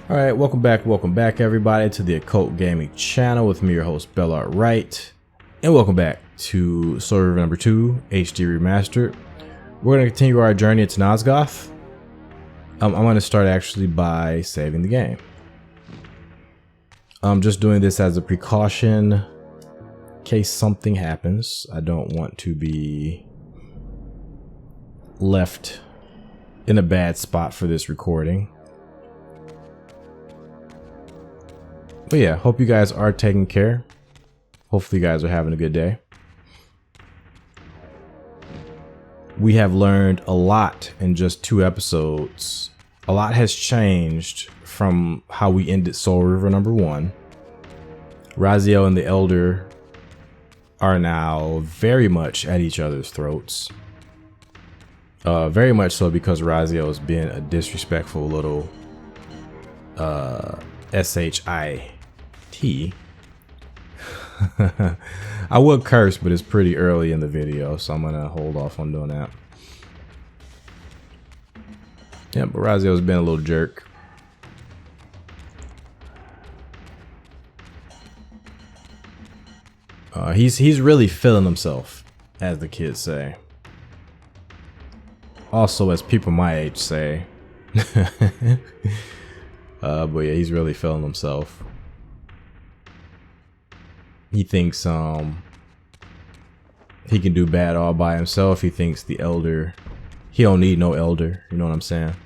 All right, welcome back everybody to the Occult Gaming channel with me, your host Bellart Wright, and welcome back to Soul Reaver number 2 HD Remastered. We're going to continue our journey into Nosgoth. I'm going to start actually by saving the game. I'm just doing this as a precaution in case something happens. I don't want to be left in a bad spot for this recording. But yeah, hope you guys are taking care. Hopefully you guys are having a good day. We have learned a lot in just 2 episodes. A lot has changed from how we ended Soul Reaver number 1. Raziel and the Elder are now very much at each other's throats. Very much so because Raziel has been a disrespectful little SHIT. I would curse, but it's pretty early in the video, so I'm gonna hold off on doing that. Yeah, but Raziel's been a little jerk. He's really feeling himself, as the kids say. Also, as people my age say. But yeah, he's really feeling himself. He thinks he can do bad all by himself. He thinks the Elder, he don't need no Elder, you know what I'm saying?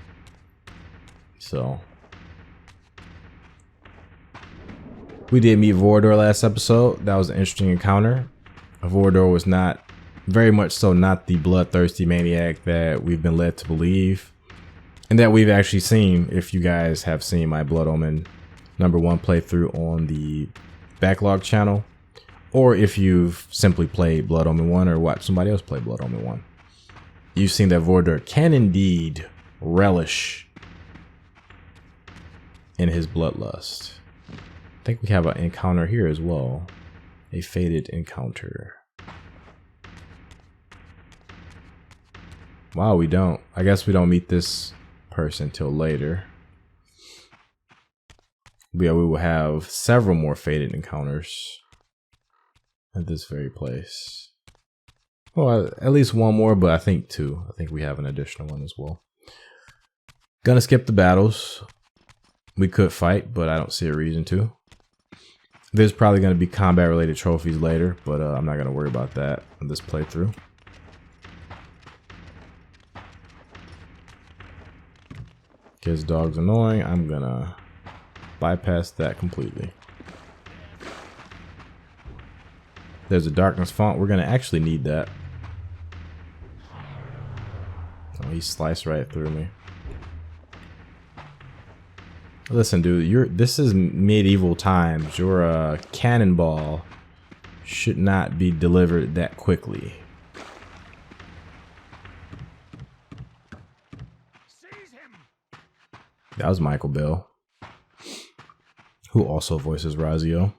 So we did meet Vorador last episode. That was an interesting encounter. Vorador was not, very much so, not the bloodthirsty maniac that we've been led to believe. And that we've actually seen, if you guys have seen my Blood Omen number 1 playthrough on the Backlog channel, or if you've simply played Blood Omen 1 or watched somebody else play Blood Omen 1, you've seen that Vorador can indeed relish in his bloodlust. I think we have an encounter here as well, a fated encounter. Wow, we don't. I guess we don't meet this person till later. But yeah, we will have several more fated encounters at this very place. Well, at least one more, but I think 2. I think we have an additional one as well. Gonna skip the battles. We could fight, but I don't see a reason to. There's probably gonna be combat related trophies later, but I'm not gonna worry about that in this playthrough. His dog's annoying. I'm gonna bypass that completely. There's a darkness font. We're gonna actually need that. Oh, he sliced right through me. Listen, dude, this is medieval times. Your cannonball should not be delivered that quickly. That was Michael Bell, who also voices Raziel.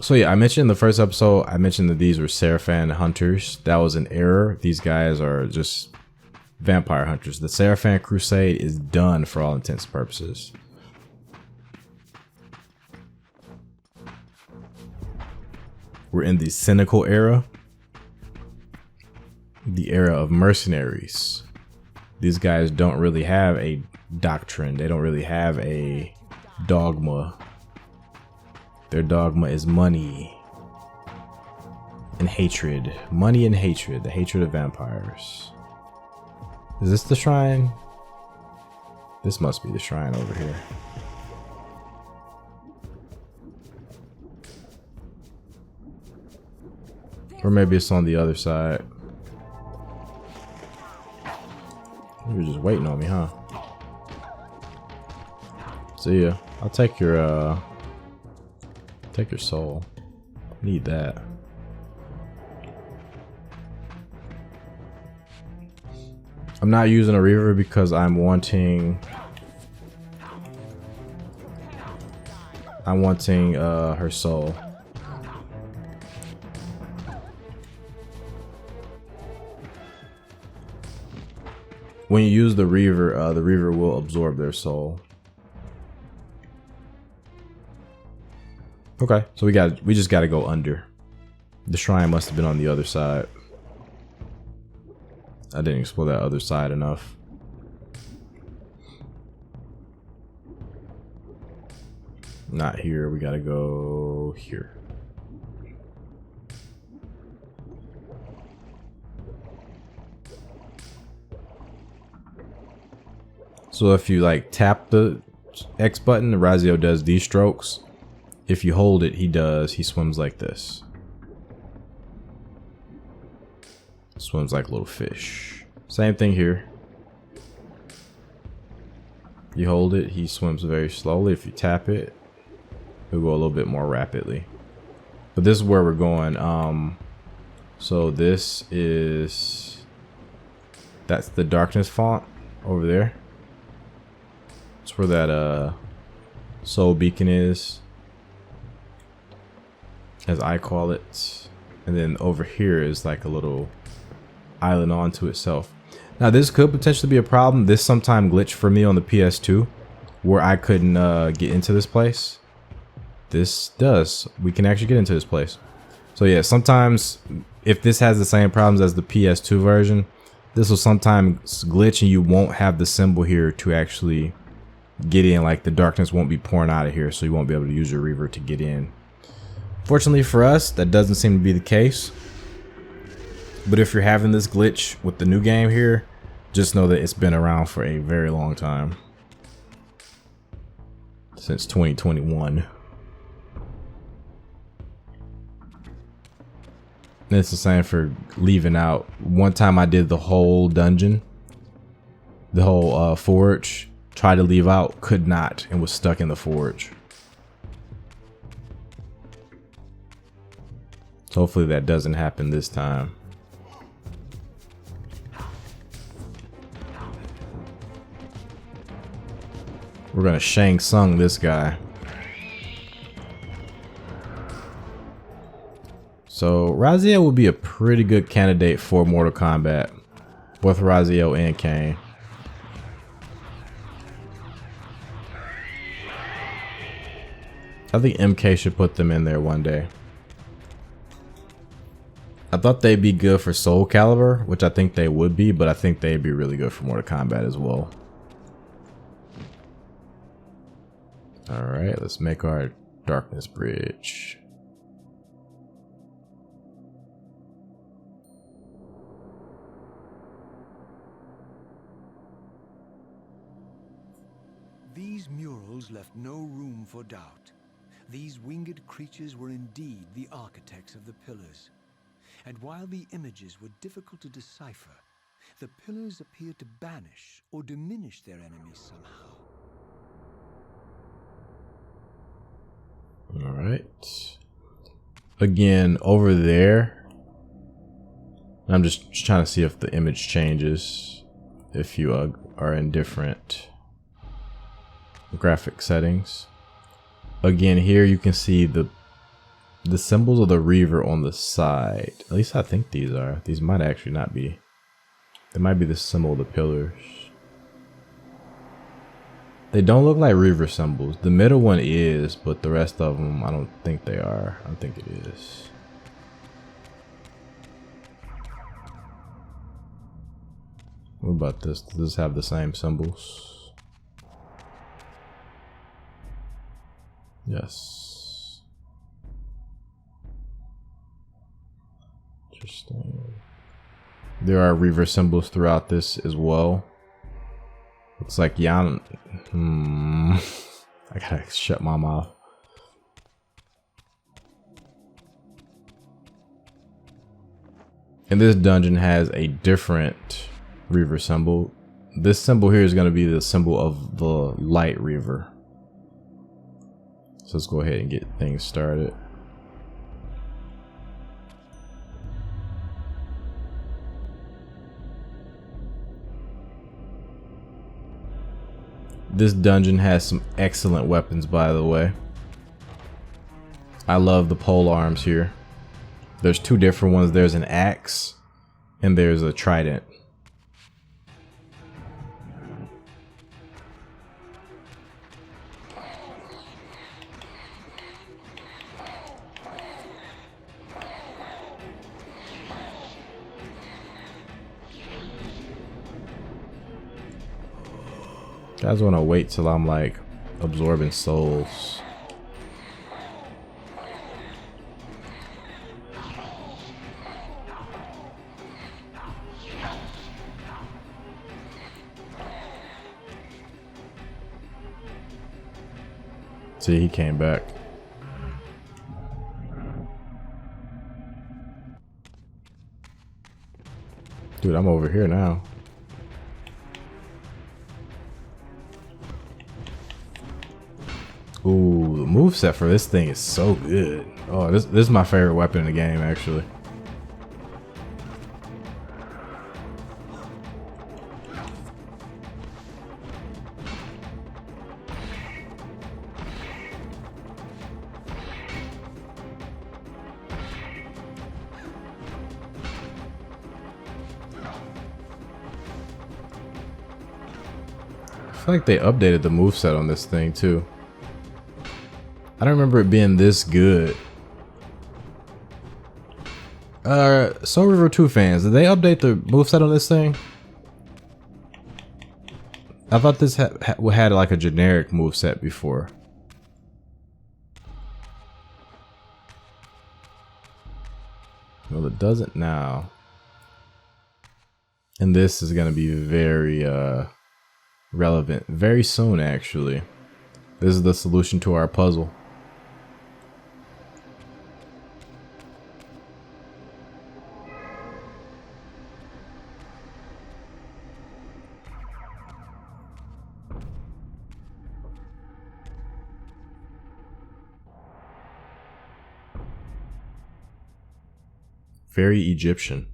So yeah, I mentioned in the first episode, I mentioned that these were Sarafan hunters. That was an error. These guys are just vampire hunters. The Sarafan crusade is done for all intents and purposes. We're in the cynical era. The era of mercenaries. These guys don't really have a doctrine. They don't really have a dogma. Their dogma is money and hatred. Money and hatred. The hatred of vampires. Is this the shrine? This must be the shrine over here. Or maybe it's on the other side. You were just waiting on me, huh? See ya. I'll take your soul. Need that. I'm not using a Reaver because I'm wanting her soul. When you use the Reaver will absorb their soul. Okay, so we just gotta go under. The shrine must have been on the other side. I didn't explore that other side enough. Not here, we gotta go here. So if you like tap the X button, Raziel does these strokes. If you hold it, he swims like this. Swims like a little fish. Same thing here. You hold it, he swims very slowly. If you tap it, he'll go a little bit more rapidly. But this is where we're going. So this is, that's the darkness font over there. That's where that soul beacon is, as I call it. And then over here is like a little island onto itself. Now this could potentially be a problem. This sometime glitched for me on the PS2 where I couldn't get into this place. This does. We can actually get into this place. So yeah, sometimes if this has the same problems as the PS2 version, this will sometimes glitch and you won't have the symbol here to actually get in. Like the darkness won't be pouring out of here, so you won't be able to use your Reaver to get in. Fortunately for us, that doesn't seem to be the case. But if you're having this glitch with the new game here, just know that it's been around for a very long time. Since 2021. And it's the same for leaving out. One time I did the whole dungeon, the whole forge, tried to leave out, could not, and was stuck in the forge. So hopefully that doesn't happen this time. We're gonna Shang Tsung this guy. So Raziel would be a pretty good candidate for Mortal Kombat. Both Raziel and Kain. I think MK should put them in there one day. I thought they'd be good for Soul Calibur, which I think they would be, but I think they'd be really good for Mortal Kombat as well. Alright, let's make our darkness bridge. These murals left no room for doubt. These winged creatures were indeed the architects of the pillars. And while the images were difficult to decipher, the pillars appeared to banish or diminish their enemies somehow. All right. Again, over there, I'm just trying to see if the image changes if you are in different graphic settings. Again, here you can see the symbols of the Reaver on the side. At least I think these are. These might actually not be. They might be the symbol of the pillars. They don't look like Reaver symbols. The middle one is, but the rest of them, I don't think they are. I don't think it is. What about this? Does this have the same symbols? Yes. Interesting. There are Reaver symbols throughout this as well. Looks like Yan. I gotta shut my mouth. And this dungeon has a different Reaver symbol. This symbol here is going to be the symbol of the Light Reaver. So let's go ahead and get things started. This dungeon has some excellent weapons, by the way. I love the pole arms here. There's two different ones. There's an axe and there's a trident. Guys want to wait till I'm like absorbing souls. See, he came back. Dude, I'm over here now. Ooh, the moveset for this thing is so good. Oh, this is my favorite weapon in the game, actually. I feel like they updated the moveset on this thing too. I don't remember it being this good. Soul Reaver 2 fans, did they update the moveset on this thing? I thought this had like a generic moveset before. Well, it doesn't now. And this is gonna be very relevant very soon, actually. This is the solution to our puzzle. Very Egyptian.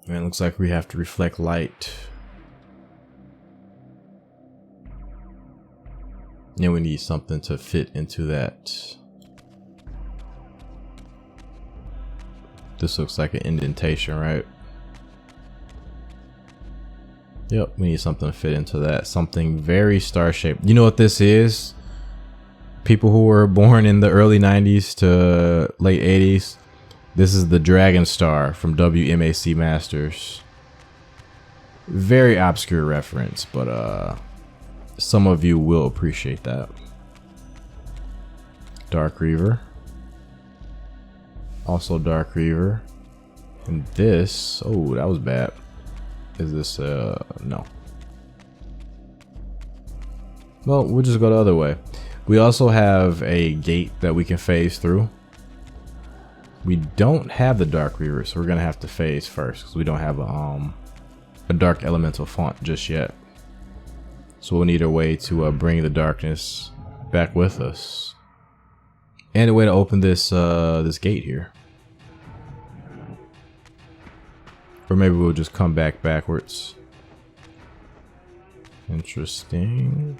And it looks like we have to reflect light. And we need something to fit into that. This looks like an indentation, right? Yep, we need something to fit into that. Something very star-shaped. You know what this is? People who were born in the early 90s to late 80s. This is the Dragon Star from WMAC Masters. Very obscure reference, but some of you will appreciate that. Dark Reaver. Also Dark Reaver. And this, oh, that was bad. Is this, no. Well, we'll just go the other way. We also have a gate that we can phase through. We don't have the Dark Reaver, so we're gonna have to phase first because we don't have a dark elemental font just yet. So we'll need a way to bring the darkness back with us, and a way to open this this gate here. Or maybe we'll just come back backwards. Interesting.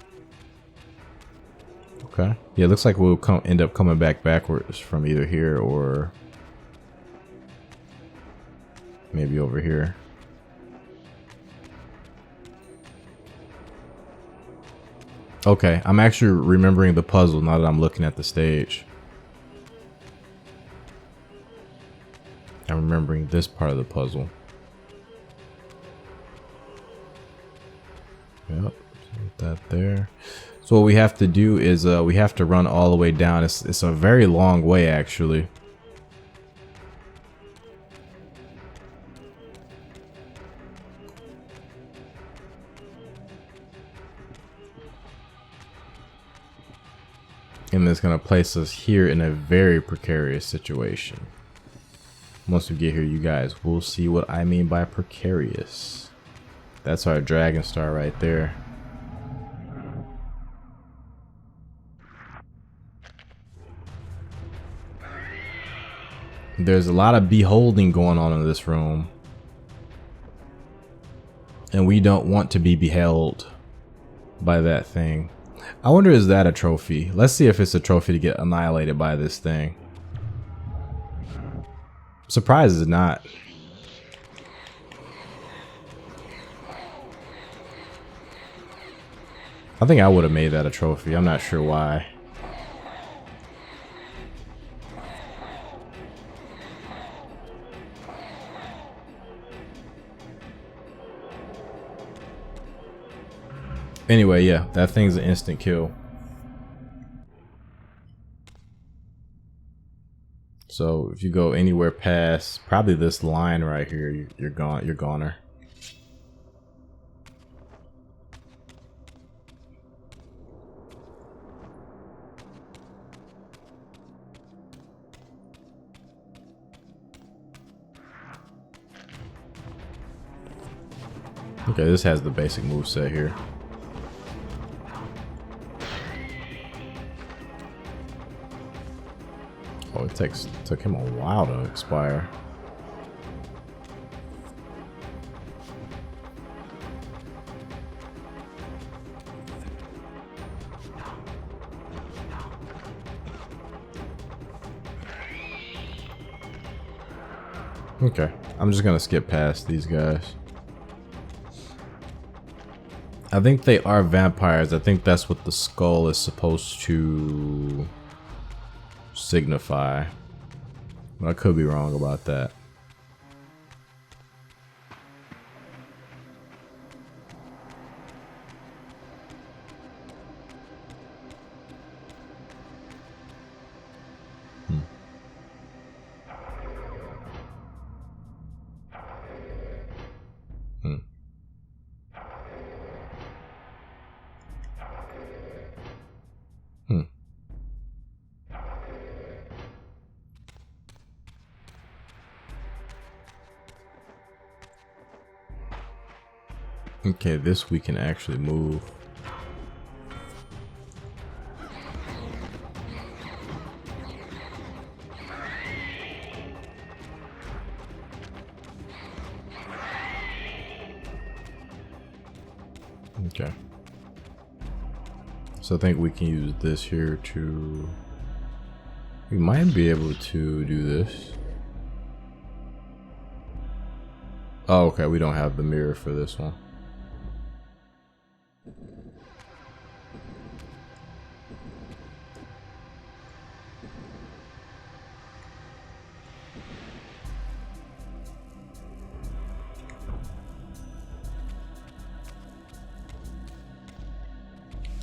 Okay. Yeah, it looks like we'll end up coming back backwards from either here or maybe over here. Okay, I'm actually remembering the puzzle now that I'm looking at the stage. I'm remembering this part of the puzzle. Yep, put that there. So what we have to do is we have to run all the way down. It's a very long way, actually. And it's going to place us here in a very precarious situation. Once we get here, you guys will see what I mean by precarious. That's our Dragon Star right there. There's a lot of beholding going on in this room. And we don't want to be beheld by that thing. I wonder, is that a trophy? Let's see if it's a trophy to get annihilated by this thing. Surprised it's not. I think I would have made that a trophy. I'm not sure why. Anyway, yeah, that thing's an instant kill. So if you go anywhere past probably this line right here, you're gone. You're goner. Okay, this has the basic moveset here. Oh, it took him a while to expire. Okay, I'm just gonna skip past these guys. I think they are vampires. I think that's what the skull is supposed to signify. But I could be wrong about that. Okay, this we can actually move. Okay. So I think we can use this here to... We might be able to do this. Oh, okay, we don't have the mirror for this one.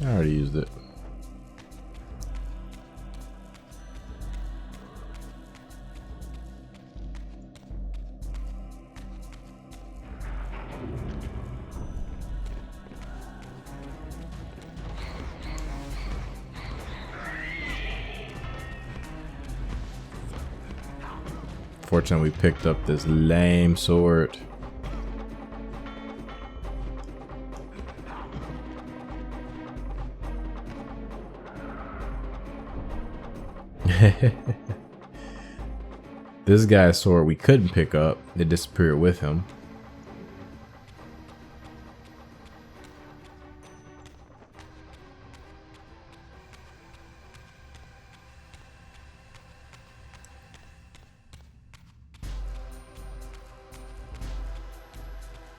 I already used it. Fortunately, we picked up this lame sword. This guy's sword we couldn't pick up. It disappeared with him.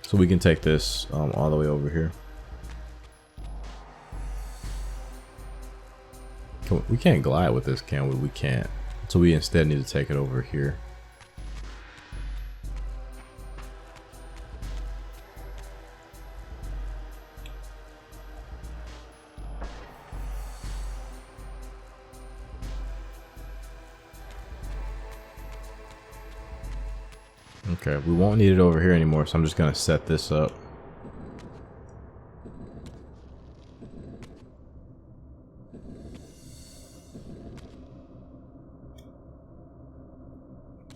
So we can take this all the way over here. We can't glide with this, can we? We can't. So we instead need to take it over here. Okay, we won't need it over here anymore, so I'm just gonna set this up.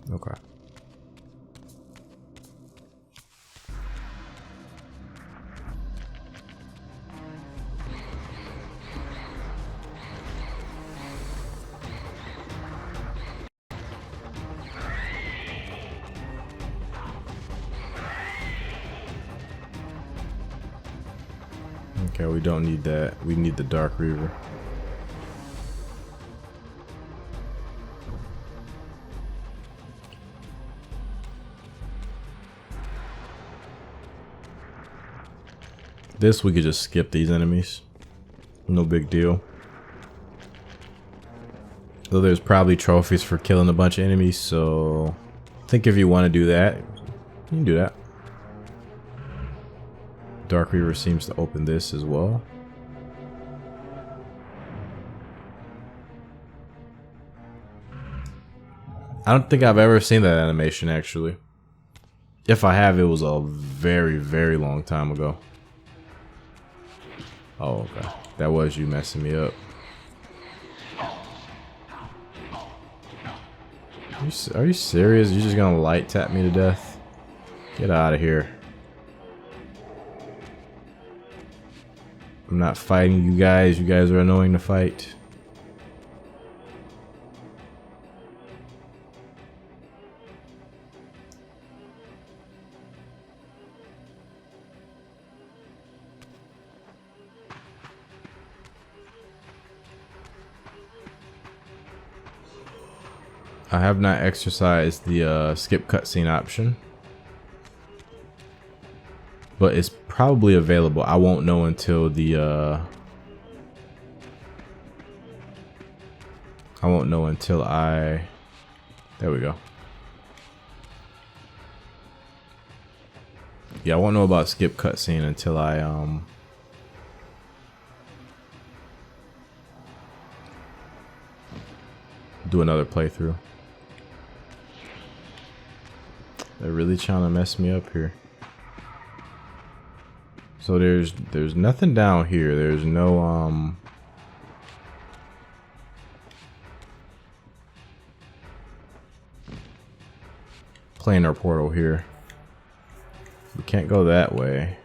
Okay. Okay, we don't need that. We need the Dark Reaver. This we could just skip these enemies. No big deal. Though there's probably trophies for killing a bunch of enemies, so I think if you want to do that, you can do that. Dark Reaver seems to open this as well. I don't think I've ever seen that animation, actually. If I have, it was a very, very long time ago. Oh, okay. That was you messing me up. Are you serious? You're just gonna light tap me to death? Get out of here. I'm not fighting you guys. You guys are annoying to fight. I have not exercised the skip cutscene option, but it's probably available. I won't know until the I won't know until I. There we go. Yeah, I won't know about skip cutscene until I do another playthrough. They're really trying to mess me up here. So there's nothing down here. There's no planar portal here. We can't go that way.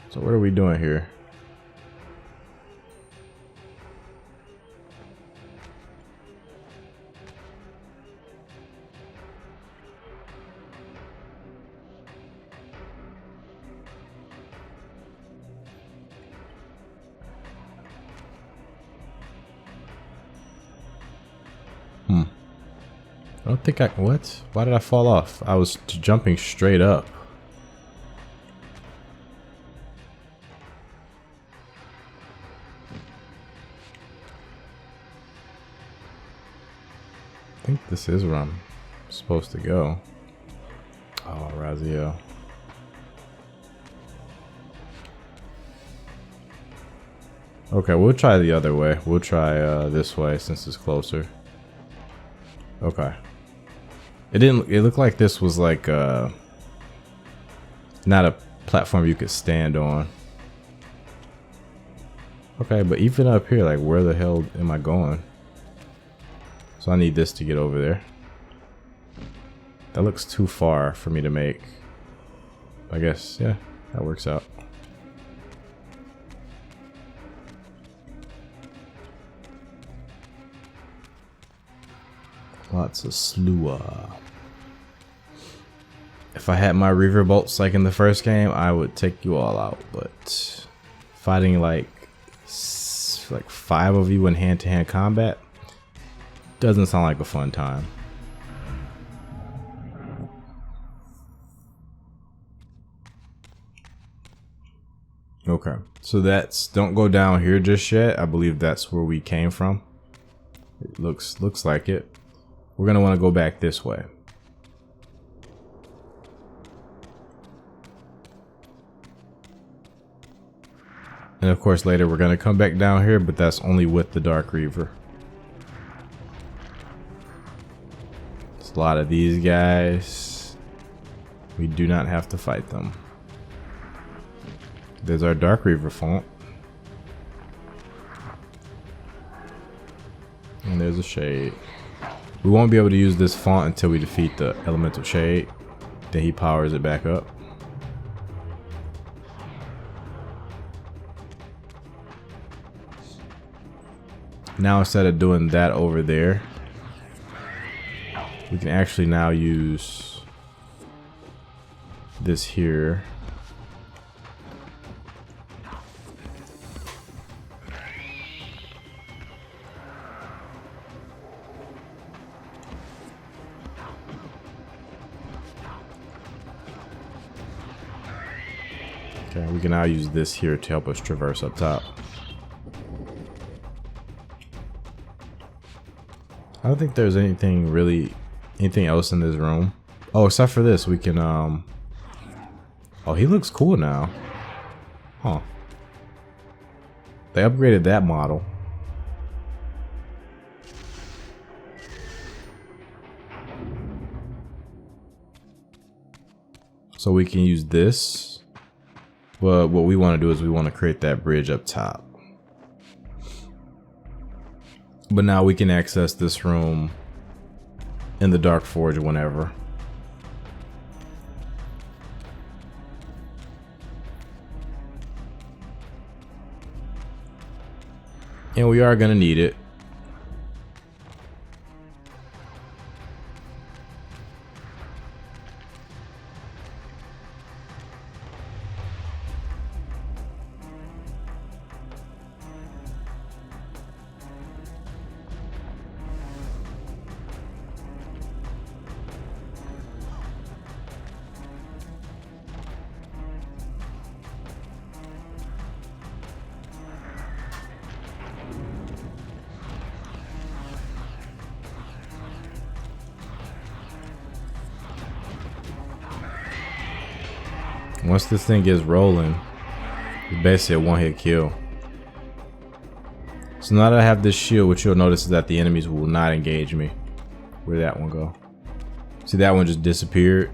So what are we doing here? I don't think I... What? Why did I fall off? I was jumping straight up. I think this is where I'm supposed to go. Oh, Raziel. Okay, we'll try the other way. We'll try this way since it's closer. Okay. It looked like this was like not a platform you could stand on. Okay, but even up here, like, where the hell am I going? So I need this to get over there. That looks too far for me to make. I guess, yeah, that works out. Lots of slewer. If I had my Reaver bolts like in the first game, I would take you all out. But fighting like 5 of you in hand-to-hand combat doesn't sound like a fun time. Okay, so don't go down here just yet. I believe that's where we came from. It looks like it. We're gonna want to go back this way. And of course later we're gonna come back down here, but that's only with the Dark Reaver. There's a lot of these guys. We do not have to fight them. There's our Dark Reaver font. And there's a shade. We won't be able to use this font until we defeat the elemental shade. Then he powers it back up. Now instead of doing that over there, we can actually now use this here. Okay, we can now use this here to help us traverse up top. I don't think there's anything else in this room. Oh, except for this, we can oh, he looks cool now. Huh. They upgraded that model. So we can use this. But what we want to do is we want to create that bridge up top. But now we can access this room in the Dark Forge whenever. And we are going to need it. Once this thing gets rolling, it's basically a one-hit kill. So now that I have this shield, what you'll notice is that the enemies will not engage me. Where'd that one go? See, that one just disappeared.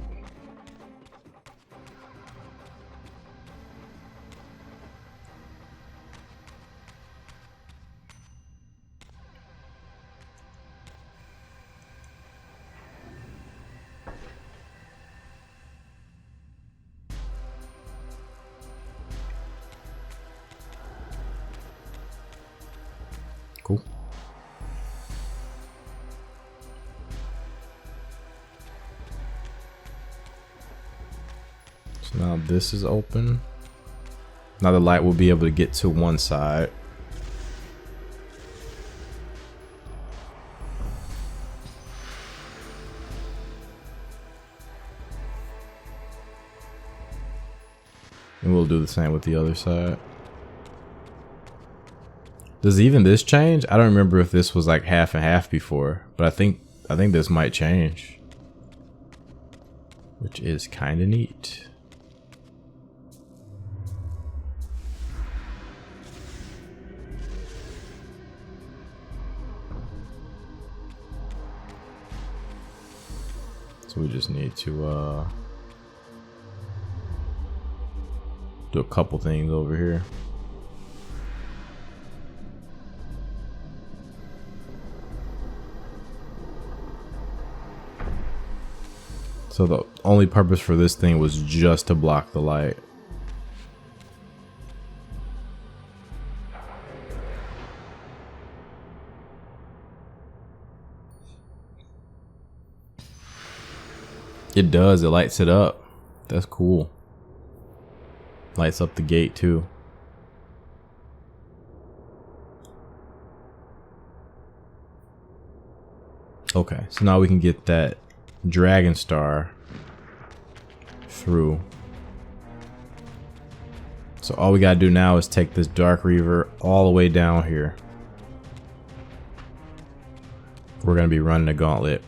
Cool. So now this is open. Now the light will be able to get to one side. And we'll do the same with the other side. Does even this change? I don't remember if this was like half and half before, but I think this might change, which is kind of neat. So we just need to do a couple things over here. So the only purpose for this thing was just to block the light. It does, it lights it up. That's cool. Lights up the gate too. Okay, so now we can get that Dragon Star through. So all we gotta do now is take this Dark Reaver all the way down here. We're gonna be running a gauntlet.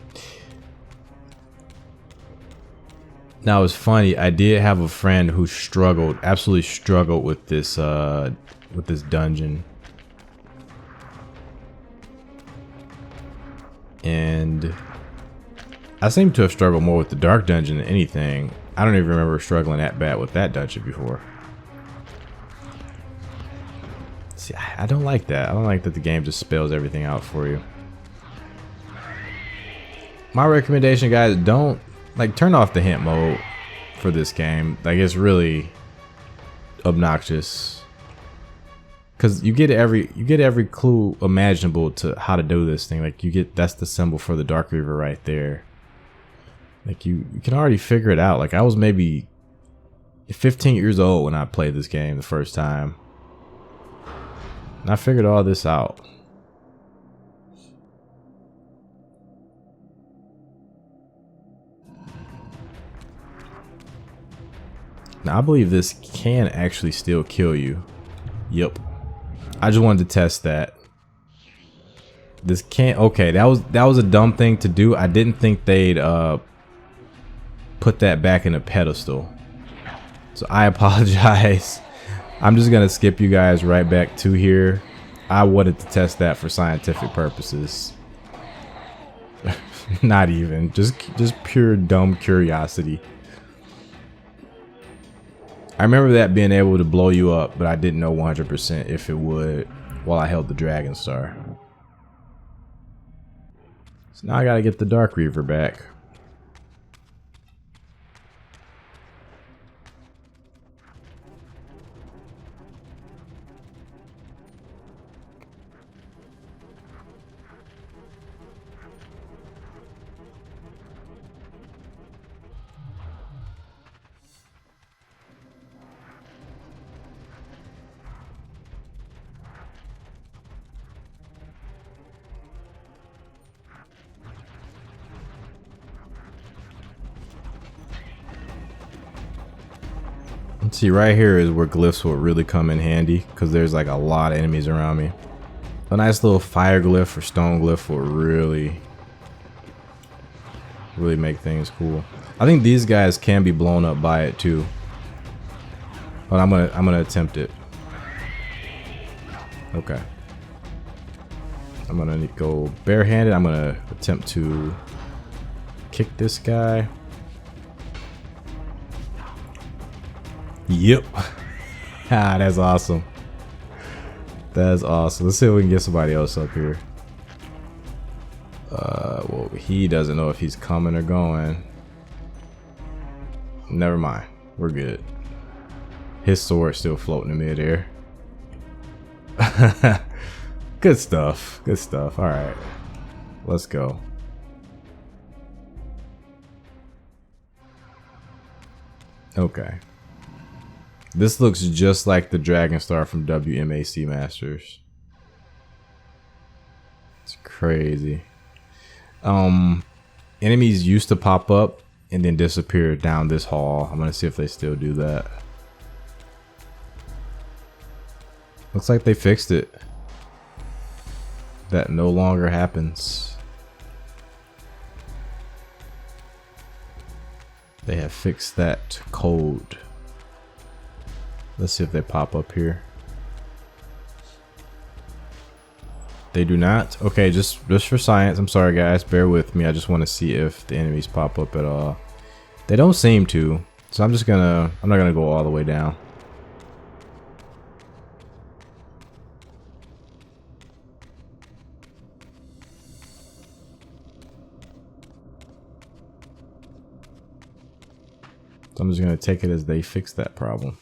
Now it's funny, I did have a friend who absolutely struggled with this dungeon. And I seem to have struggled more with the dark dungeon than anything. I don't even remember struggling that bad with that dungeon before. See, I don't like that. I don't like that the game just spells everything out for you. My recommendation, guys, don't turn off the hint mode for this game. Like, it's really obnoxious. Cause you get every clue imaginable to how to do this thing. Like, that's the symbol for the Dark Reaver right there. Like, you can already figure it out. Like, I was maybe 15 years old when I played this game the first time. And I figured all this out. Now I believe this can actually still kill you. Yep. I just wanted to test that. This can't. Okay, that was a dumb thing to do. I didn't think they'd put that back in a pedestal. So I apologize. I'm just gonna skip you guys right back to here. I wanted to test that for scientific purposes. Not even. Just pure dumb curiosity. I remember that being able to blow you up, but I didn't know 100% if it would while I held the Dragon Star. So now I gotta get the Dark Reaver back. See, right here is where glyphs will really come in handy, because there's like a lot of enemies around me. A nice little fire glyph or stone glyph will really make things cool. I think these guys can be blown up by it too. But I'm gonna attempt it. Okay. I'm gonna go barehanded. I'm gonna attempt to kick this guy. Yep. Ah, that's awesome. That's awesome. Let's see if we can get somebody else up here. Well, he doesn't know if he's coming or going. Never mind. We're good. His sword's still floating in midair. Good stuff. Good stuff. All right. Let's go. Okay. This looks just like the Dragon Star from WMAC Masters. It's crazy. Enemies used to pop up and then disappear down this hall. I'm gonna see if they still do that. Looks like they fixed it. That no longer happens. They have fixed that code. Let's see if they pop up here. They do not. Okay, just for science. I'm sorry guys, bear with me. I just want to see if the enemies pop up at all. They don't seem to. So I'm not gonna go all the way down. So I'm just gonna take it as they fix that problem.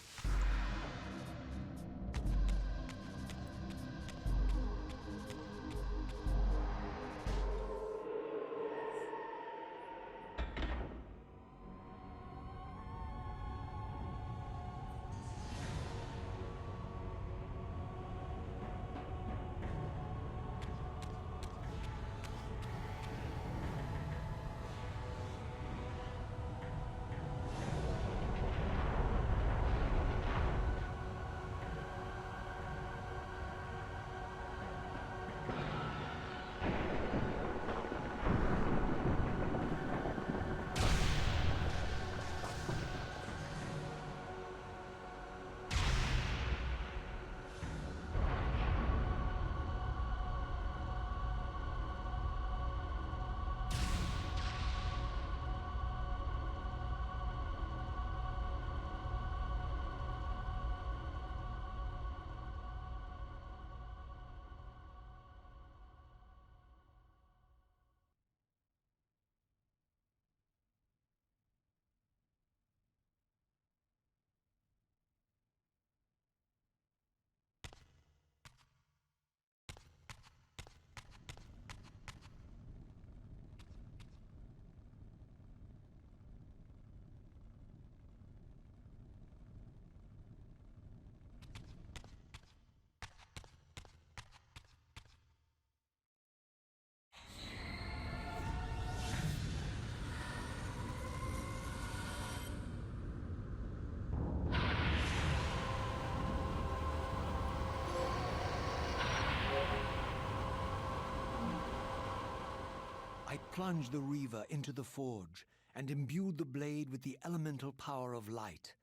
plunged the Reaver into the forge and imbued the blade with the elemental power of light.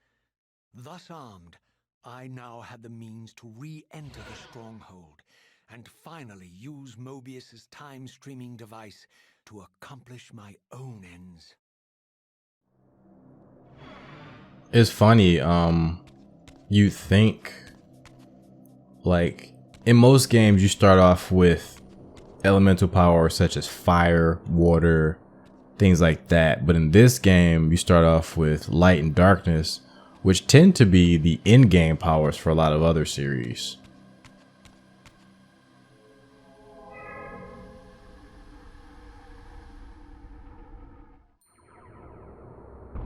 Thus armed, I now had the means to re-enter the Stronghold and finally use Moebius's time-streaming device to accomplish my own ends. It's funny, you think, like, in most games you start off with elemental power such as fire, water, things like that, but in this game you start off with light and darkness, which tend to be the in-game powers for a lot of other series.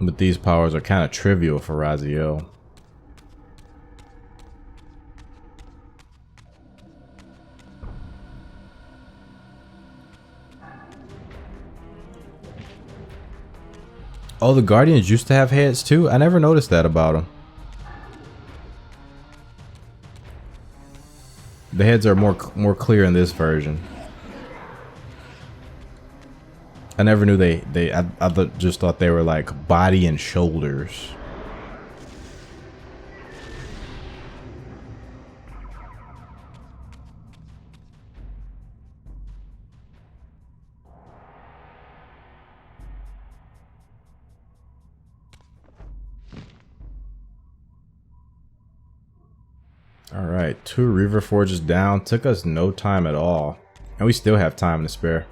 But these powers are kind of trivial for Raziel. Oh, the Guardians used to have heads too? I never noticed that about them. The heads are more clear in this version. I never knew just thought they were like body and shoulders. All right, 2 Reaver forges down. Took us no time at all, and we still have time to spare.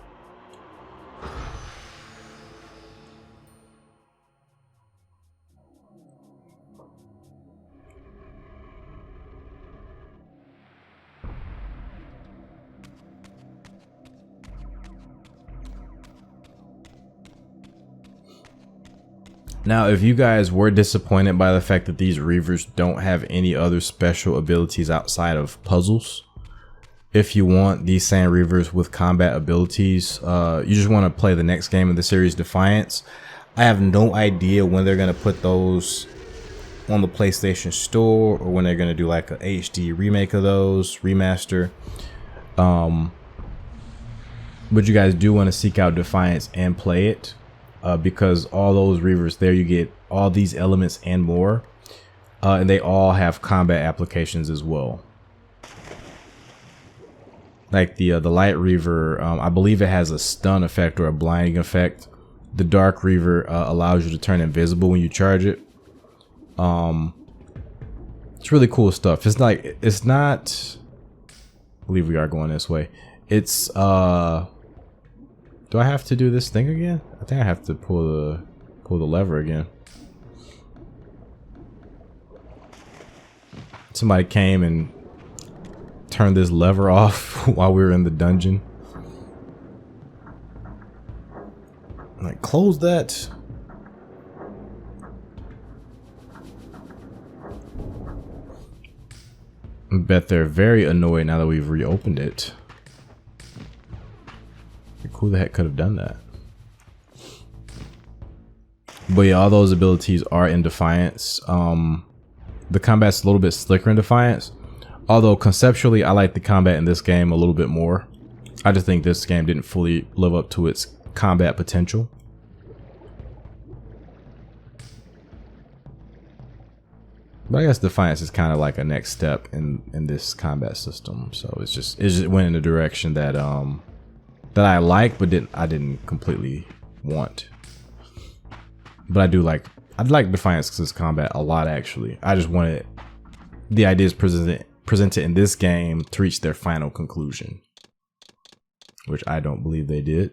Now, if you guys were disappointed by the fact that these Reavers don't have any other special abilities outside of puzzles, if you want these same Reavers with combat abilities, you just want to play the next game in the series, Defiance. I have no idea when they're going to put those on the PlayStation Store or when they're going to do like a HD remake of those, remaster. But you guys do want to seek out Defiance and play it. Because all those Reavers there, you get all these elements and more, and they all have combat applications as well. Like the Light Reaver, I believe it has a stun effect or a blinding effect. The Dark Reaver allows you to turn invisible when you charge it. It's really cool stuff. It's not. I believe we are going this way. It's Do I have to do this thing again? I think I have to pull the lever again. Somebody came and turned this lever off while we were in the dungeon. Like, close that. I bet they're very annoyed now that we've reopened it. Who the heck could have done that? But yeah, all those abilities are in Defiance. The combat's a little bit slicker in Defiance, although conceptually I like the combat in this game a little bit more. I just think this game didn't fully live up to its combat potential. But I guess Defiance is kind of like a next step in this combat system. So it just went in a direction that that I like, but I didn't completely want. But I like Defiance's combat a lot, actually. I just wanted the ideas presented in this game to reach their final conclusion, which I don't believe they did.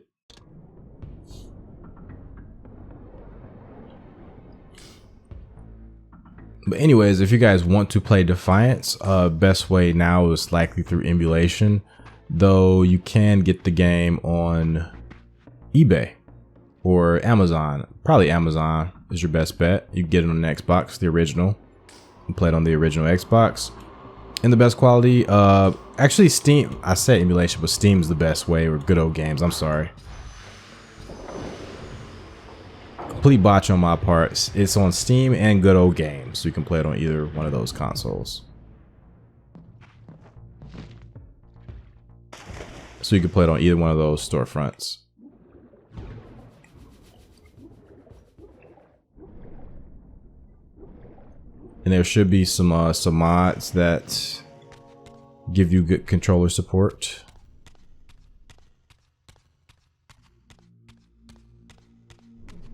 But anyways, if you guys want to play Defiance, best way now is likely through emulation. Though you can get the game on eBay or Amazon. Probably Amazon is your best bet. You can get it on the Xbox, the original, and play it on the original Xbox. And the best quality, actually Steam, I said emulation, but Steam is the best way, or Good Old Games, I'm sorry. Complete botch on my part. It's on Steam and Good Old Games, so you can play it on either one of those consoles. So you can play it on either one of those storefronts. And there should be some mods that give you good controller support.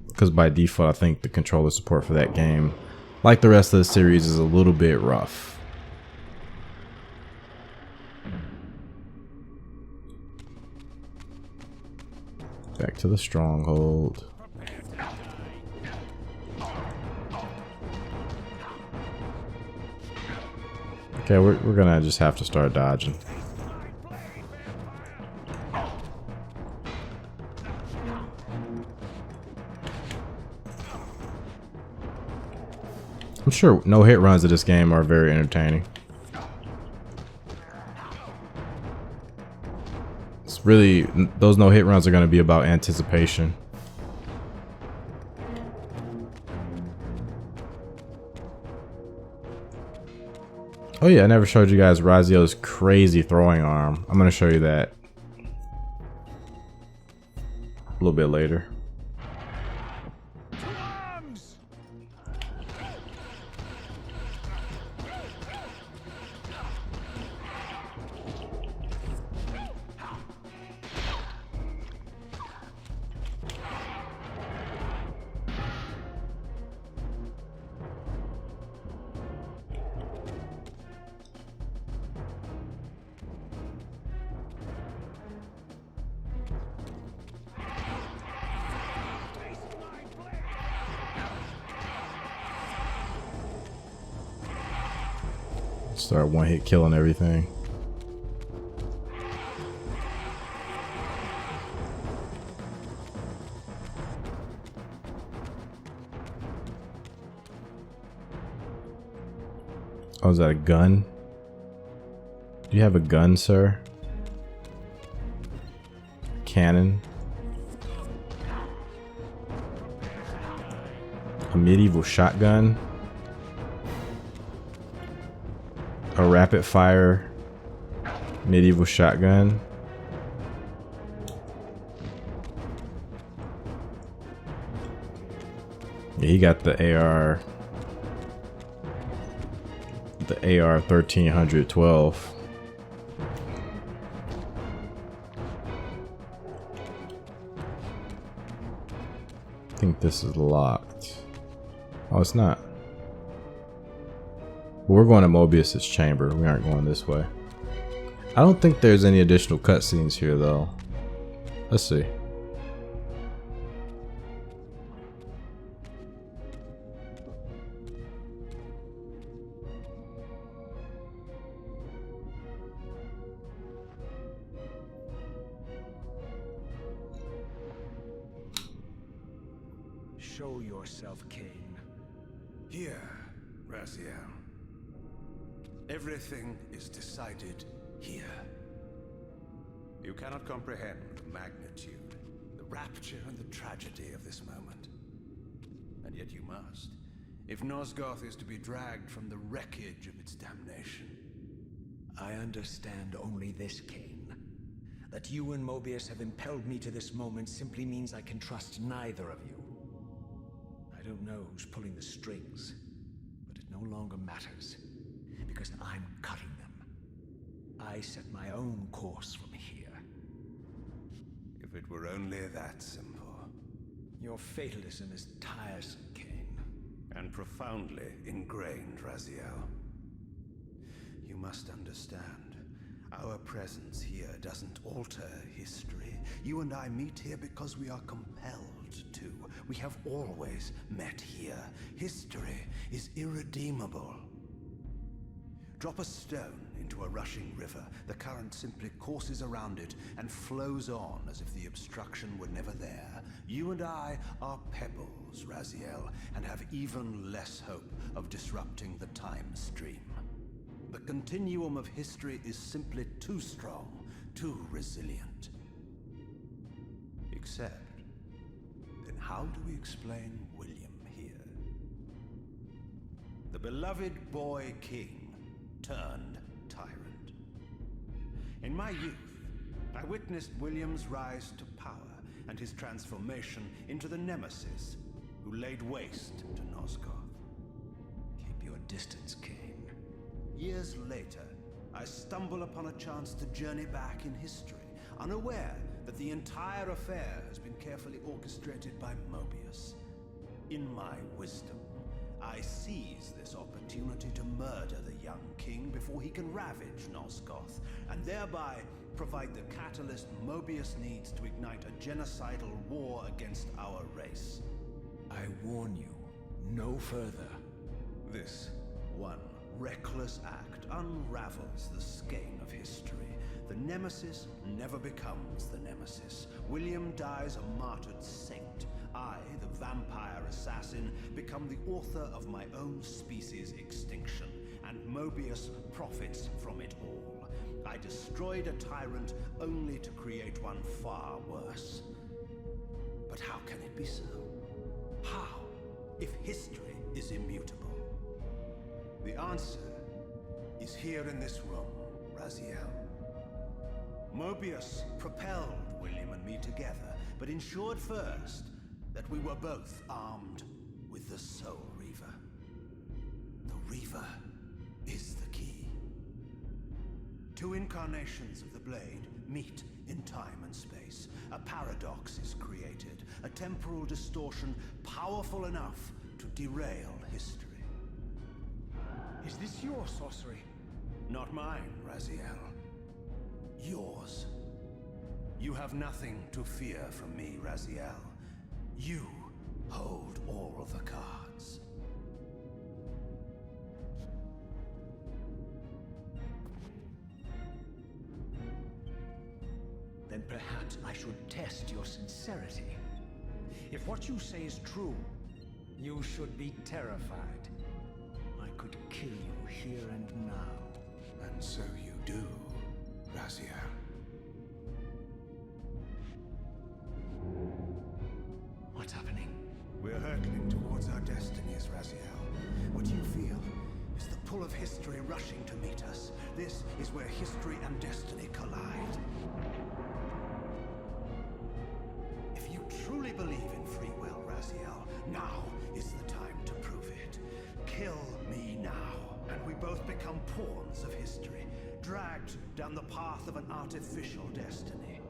Because by default, I think the controller support for that game, like the rest of the series, is a little bit rough. Back to the Stronghold. Okay, we're gonna just have to start dodging. I'm sure no hit runs of this game are very entertaining. It's really, those no hit runs are going to be about anticipation. Oh yeah, I never showed you guys Raziel's crazy throwing arm. I'm going to show you that a little bit later. Start one hit killing everything. Oh, is that a gun? Do you have a gun, sir? Cannon? A medieval shotgun? A rapid fire medieval shotgun. Yeah, he got the AR 1312. I think this is locked. Oh, it's not. We're going to Moebius's chamber. We aren't going this way. I don't think there's any additional cutscenes here, though. Let's see. Show yourself, Kain. Here, Raziel. Everything is decided here. You cannot comprehend the magnitude, the rapture and the tragedy of this moment. And yet you must, if Nosgoth is to be dragged from the wreckage of its damnation. I understand only this, Kain. That you and Moebius have impelled me to this moment simply means I can trust neither of you. I don't know who's pulling the strings, but it no longer matters. Because I'm cutting them. I set my own course from here. If it were only that simple. Your fatalism is tiresome, Kain. And profoundly ingrained, Raziel. You must understand, our presence here doesn't alter history. You and I meet here because we are compelled to. We have always met here. History is irredeemable. Drop a stone into a rushing river. The current simply courses around it and flows on as if the obstruction were never there. You and I are pebbles, Raziel, and have even less hope of disrupting the time stream. The continuum of history is simply too strong, too resilient. Except, then how do we explain William here? The beloved boy king turned tyrant. In my youth, I witnessed William's rise to power and his transformation into the nemesis who laid waste to Nosgoth. Keep your distance, Kain. Years later, I stumble upon a chance to journey back in history, unaware that the entire affair has been carefully orchestrated by Moebius. In my wisdom, I seize this opportunity to murder the young king before he can ravage Nosgoth, and thereby provide the catalyst Moebius needs to ignite a genocidal war against our race. I warn you, no further. This one reckless act unravels the skein of history. The nemesis never becomes the nemesis. William dies a martyred saint. I, the vampire assassin, become the author of my own species' extinction, and Moebius profits from it all. I destroyed a tyrant only to create one far worse. But how can it be so? How, if history is immutable? The answer is here in this room, Raziel. Moebius propelled William and me together, but ensured first that we were both armed with the Soul Reaver. The Reaver is the key. Two incarnations of the blade meet in time and space. A paradox is created, a temporal distortion powerful enough to derail history. Is this your sorcery? Not mine, Raziel. Yours. You have nothing to fear from me, Raziel. You hold all the cards. Then perhaps I should test your sincerity. If what you say is true, you should be terrified. I could kill you here and now. And so you do, Raziel. What's happening? We're hurtling towards our destinies, Raziel. What you feel is the pull of history rushing to meet us. This is where history and destiny collide. If you truly believe in free will, Raziel, now is the time to prove it. Kill me now, and we both become pawns of history, dragged down the path of an artificial destiny.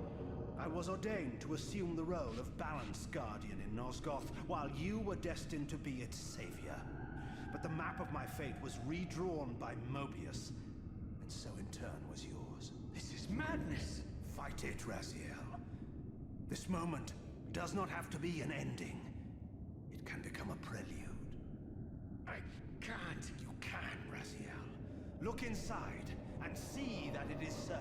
I was ordained to assume the role of balanced guardian in Nosgoth, while you were destined to be its savior. But the map of my fate was redrawn by Moebius, and so in turn was yours. This is madness! Fight it, Raziel. This moment does not have to be an ending. It can become a prelude. I can't. You can, Raziel. Look inside and see that it is so.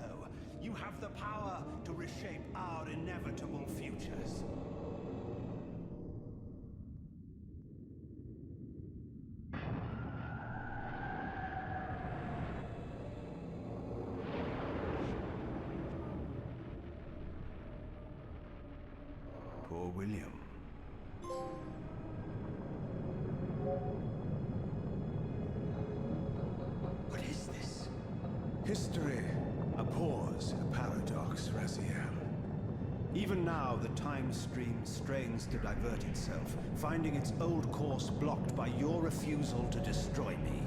You have the power to reshape our inevitable futures. Poor William. What is this? History. A pause, a paradox, Raziel. Even now, the time stream strains to divert itself, finding its old course blocked by your refusal to destroy me.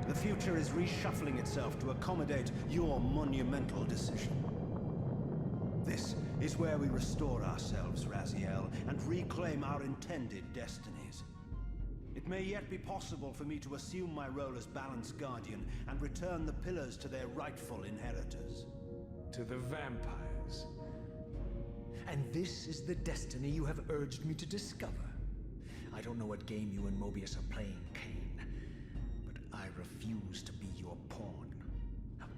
The future is reshuffling itself to accommodate your monumental decision. This is where we restore ourselves, Raziel, and reclaim our intended destinies. It may yet be possible for me to assume my role as balanced guardian and return the pillars to their rightful inheritors. To the vampires. And this is the destiny you have urged me to discover. I don't know what game you and Moebius are playing, Kain, but I refuse to be your pawn.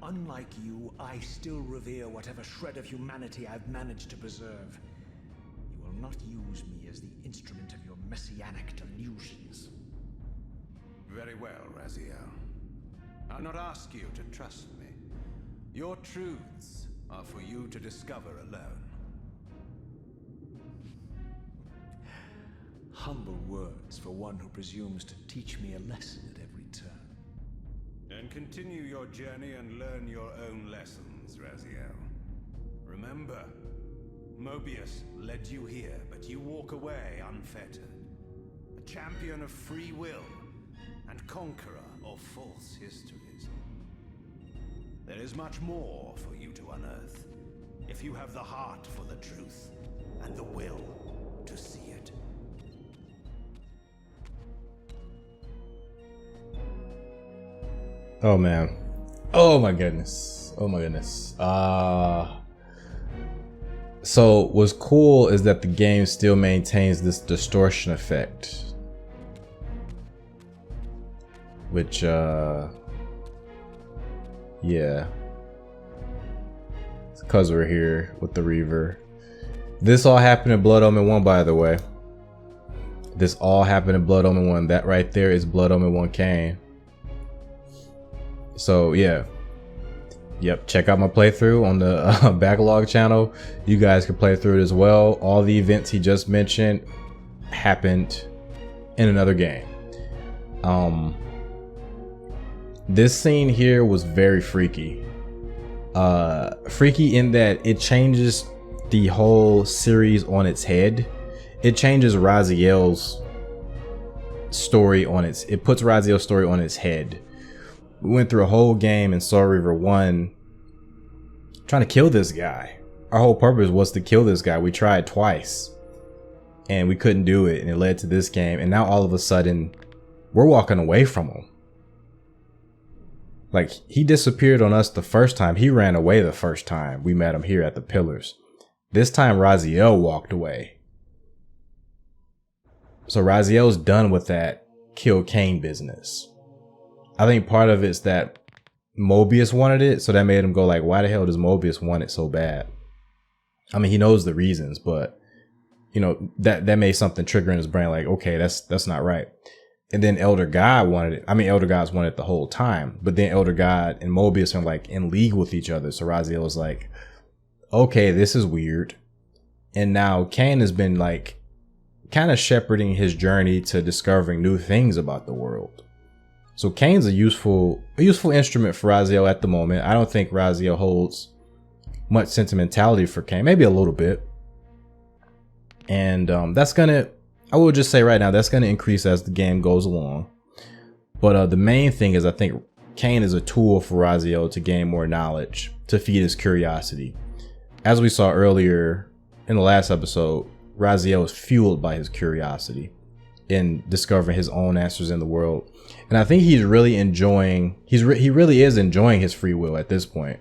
Unlike you, I still revere whatever shred of humanity I've managed to preserve. You will not use me as the instrument of your messianic delusions. Very well, Raziel. I'll not ask you to trust me. Your truths are for you to discover alone. Humble words for one who presumes to teach me a lesson at every turn. And continue your journey and learn your own lessons, Raziel. Remember, Moebius led you here, but you walk away unfettered. A champion of free will, and conqueror of false histories. There is much more for you to unearth, if you have the heart for the truth and the will to see it. Oh man. Oh my goodness. Oh my goodness. So what's cool is that the game still maintains this distortion effect. Which yeah. It's because we're here with the Reaver. This all happened in Blood Omen 1, by the way. This all happened in Blood Omen 1. That right there is Blood Omen 1 Kain. So yeah. Yep, check out my playthrough on the Backlog channel. You guys can play through it as well. All the events he just mentioned happened in another game. This scene here was very freaky. Freaky in that it changes the whole series on its head. It changes Raziel's story on its, it puts Raziel's story on its head. We went through a whole game in Soul Reaver 1 trying to kill this guy. Our whole purpose was to kill this guy. We tried twice and we couldn't do it, and it led to this game, and now all of a sudden we're walking away from him. Like, he disappeared on us the first time. He ran away the first time we met him here at the Pillars. This time Raziel walked away. So Raziel's done with that kill Kain business. I think part of it's that Moebius wanted it, so that made him go like, why the hell does Moebius want it so bad? I mean, he knows the reasons, but you know, that made something trigger in his brain like, okay, that's not right. And then Elder God wanted it. I mean, Elder Gods wanted it the whole time, but then Elder God and Moebius are like in league with each other. So Raziel was like, okay, this is weird. And now Kain has been like kind of shepherding his journey to discovering new things about the world. So Kain's a useful instrument for Raziel at the moment. I don't think Raziel holds much sentimentality for Kain, maybe a little bit. And that's gonna, I will just say right now, that's gonna increase as the game goes along. But the main thing is I think Kain is a tool for Raziel to gain more knowledge, to feed his curiosity. As we saw earlier in the last episode, Raziel is fueled by his curiosity in discovering his own answers in the world. And I think he's really enjoying, he really is enjoying his free will at this point.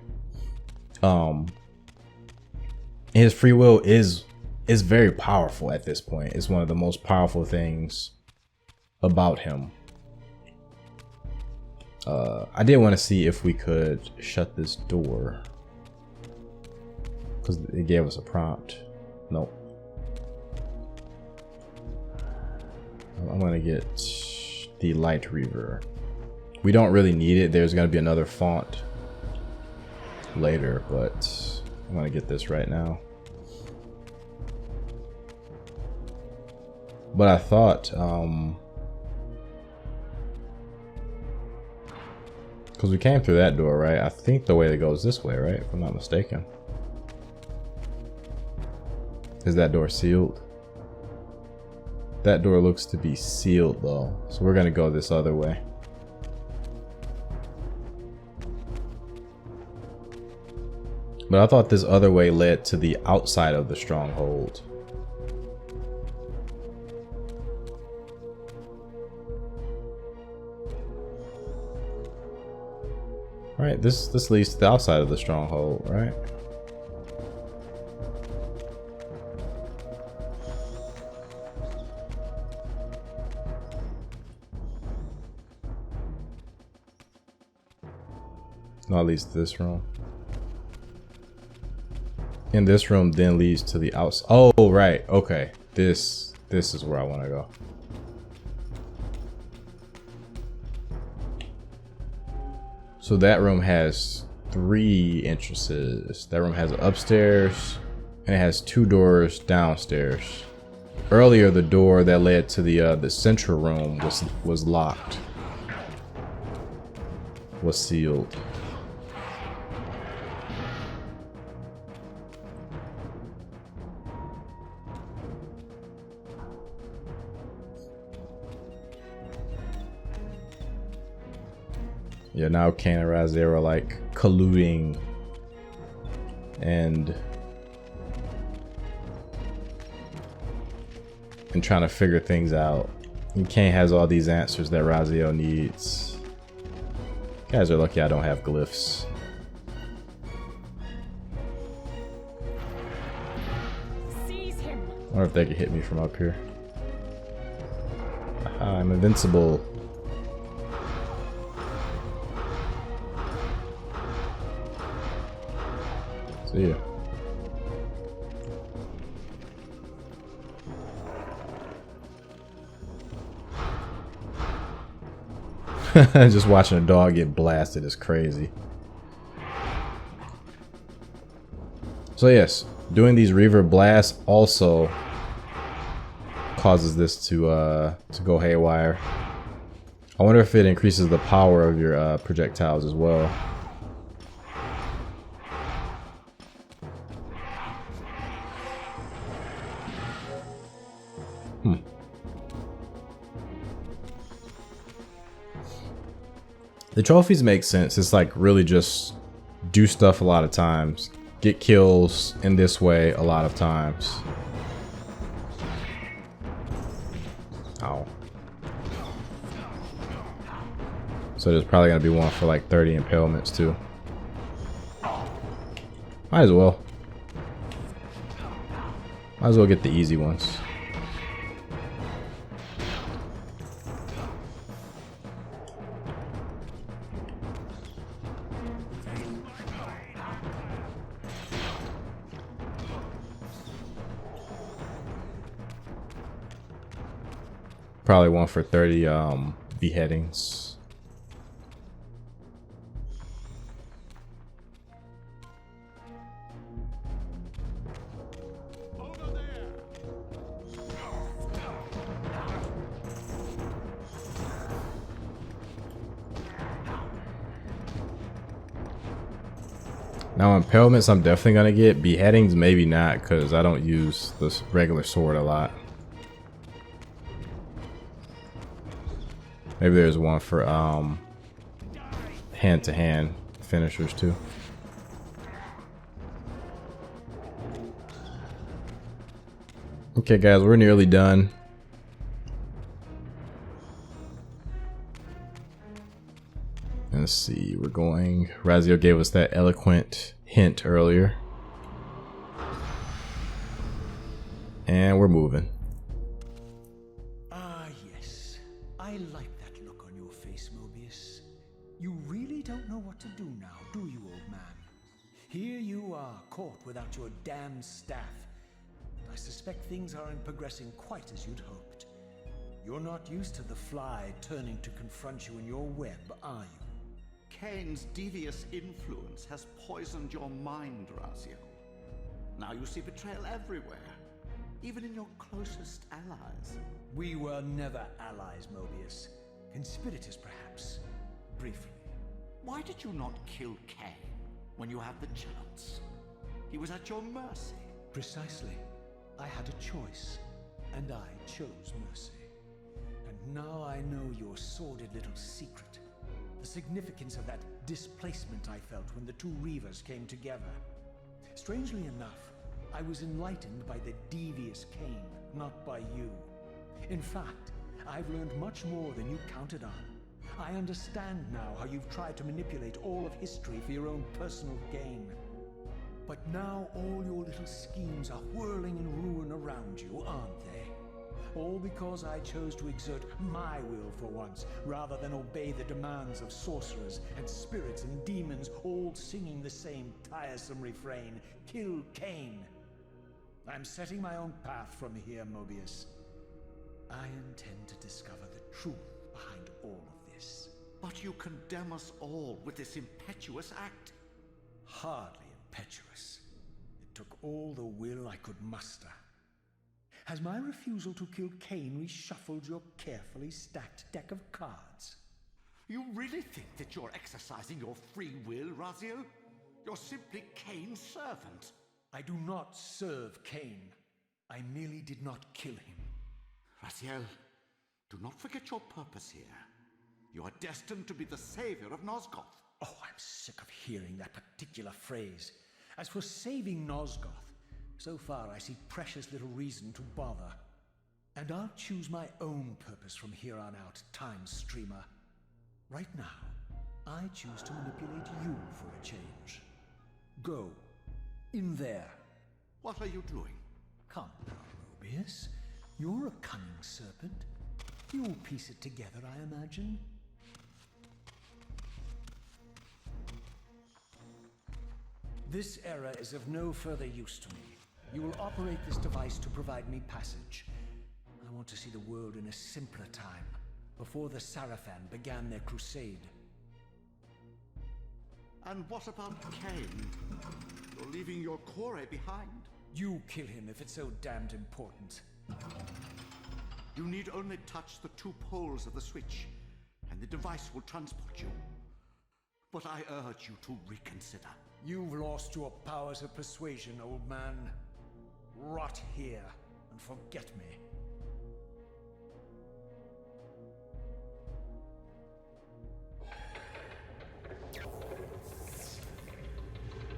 His free will is very powerful at this point. It's one of the most powerful things about him. I did want to see if we could shut this door, because it gave us a prompt. Nope. I'm gonna get the Light Reaver. We don't really need it. There's gonna be another font later, but I'm gonna get this right now. But I thought, because we came through that door, right? I think the way that goes this way, right? If I'm not mistaken. Is that door sealed? That door looks to be sealed though. So we're gonna go this other way. But I thought this other way led to the outside of the stronghold. Right, this leads to the outside of the stronghold, right? No, at least this room. And this room then leads to the outside. Oh, right. Okay. This is where I want to go. So that room has 3 entrances. That room has upstairs and it has 2 doors downstairs. Earlier, the door that led to the central room was locked. Was sealed. Yeah, now Kain and Raziel are like colluding and trying to figure things out. And Kain has all these answers that Raziel needs. Guys are lucky I don't have glyphs. Seize him. I wonder if they can hit me from up here. Aha, I'm invincible. See ya. Just watching a dog get blasted is crazy. So yes, doing these Reaver blasts also causes this to go haywire. I wonder if it increases the power of your projectiles as well. The trophies make sense. It's like really just do stuff a lot of times. Get kills in this way a lot of times. Ow. So there's probably gonna be one for like 30 impalements too. Might as well. Might as well get the easy ones. Probably one for 30 beheadings. Now impalements I'm definitely gonna get. Beheadings maybe not, because I don't use this regular sword a lot. Maybe there's one for hand-to-hand finishers too. Okay guys, we're nearly done. Let's see, we're going... Raziel gave us that eloquent hint earlier. And we're moving. Ah, yes. I like that look on your face, Moebius. You really don't know what to do now, do you, old man? Here you are, caught without your damned staff. I suspect things aren't progressing quite as you'd hoped. You're not used to the fly turning to confront you in your web, are you? Kain's devious influence has poisoned your mind, Raziel. Now you see betrayal everywhere, even in your closest allies. We were never allies, Moebius. Conspirators, perhaps. Briefly. Why did you not kill Kain when you had the chance? He was at your mercy. Precisely. I had a choice, and I chose mercy. And now I know your sordid little secret. The significance of that displacement I felt when the two Reavers came together. Strangely enough, I was enlightened by the devious Kain, not by you. In fact, I've learned much more than you counted on. I understand now how you've tried to manipulate all of history for your own personal gain. But now all your little schemes are whirling in ruin around you, aren't they? All because I chose to exert my will for once, rather than obey the demands of sorcerers and spirits and demons, all singing the same tiresome refrain, kill Kain. I'm setting my own path from here, Moebius. I intend to discover the truth behind all of this. But you condemn us all with this impetuous act. Hardly impetuous. It took all the will I could muster. Has my refusal to kill Kain reshuffled your carefully stacked deck of cards? You really think that you're exercising your free will, Raziel? You're simply Kain's servant. I do not serve Kain. I merely did not kill him. Raziel, do not forget your purpose here. You are destined to be the savior of Nosgoth. Oh, I'm sick of hearing that particular phrase. As for saving Nosgoth, so far I see precious little reason to bother. And I'll choose my own purpose from here on out, Time Streamer. Right now, I choose to manipulate you for a change. Go. In there. What are you doing? Come now, Moebius. You're a cunning serpent. You'll piece it together, I imagine. This era is of no further use to me. You will operate this device to provide me passage. I want to see the world in a simpler time, before the Sarafan began their crusade. And what about Kain? You're leaving your core behind. You kill him if it's so damned important. You need only touch the 2 poles of the switch, and the device will transport you. But I urge you to reconsider. You've lost your powers of persuasion, old man. Rot here and forget me.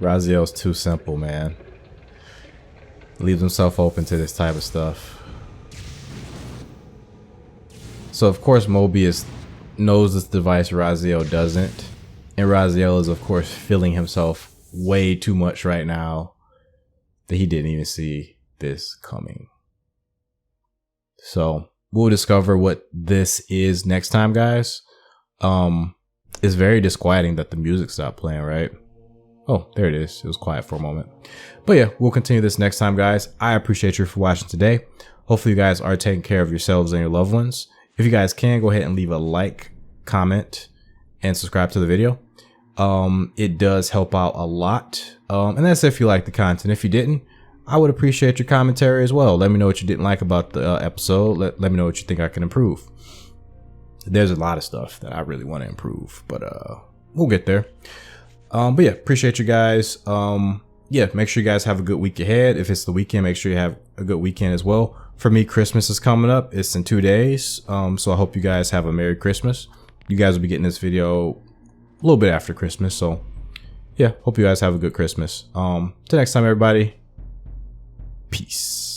Raziel's too simple, man. Leaves himself open to this type of stuff. So of course Moebius knows this device, Raziel doesn't. And Raziel is of course feeling himself way too much right now that he didn't even see this coming. So we'll discover what this is next time, guys. It's very disquieting that the music stopped playing, right? Oh, there it is. It was quiet for a moment. But yeah, we'll continue this next time, guys. I appreciate you for watching today. Hopefully you guys are taking care of yourselves and your loved ones. If you guys can, go ahead and leave a like, comment, and subscribe to the video. It does help out a lot. And that's if you like the content. If you didn't, I would appreciate your commentary as well. Let me know what you didn't like about the episode. Let me know what you think I can improve. There's a lot of stuff that I really want to improve, but we'll get there. But yeah, appreciate you guys. Yeah, make sure you guys have a good week ahead. If it's the weekend, make sure you have a good weekend as well. For me, Christmas is coming up. It's in 2 days. So I hope you guys have a Merry Christmas. You guys will be getting this video a little bit after Christmas. So yeah, hope you guys have a good Christmas. Till next time, everybody. Peace.